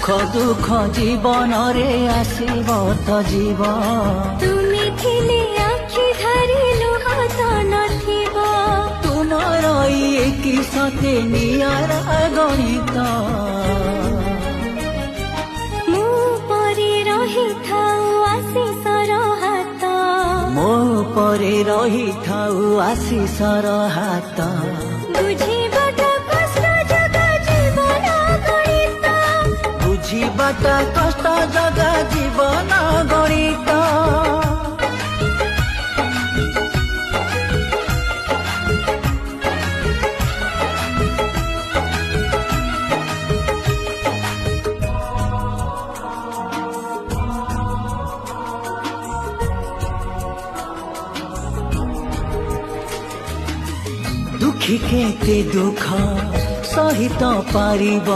दुख जीवन रे आसीब तो जीवन तुमी थिले आखि धरि लुह तो नथिब तुमर कि सते नियारा गणित मो परे रहि थाउ आशीषर हात मो परे रही थाउ आशीषर हात बुझिबाट कष्ट जगा जीवन गणित बुझिबाट कष्ट जगा जीवन गणित दुखी केते दुख सहित पारिब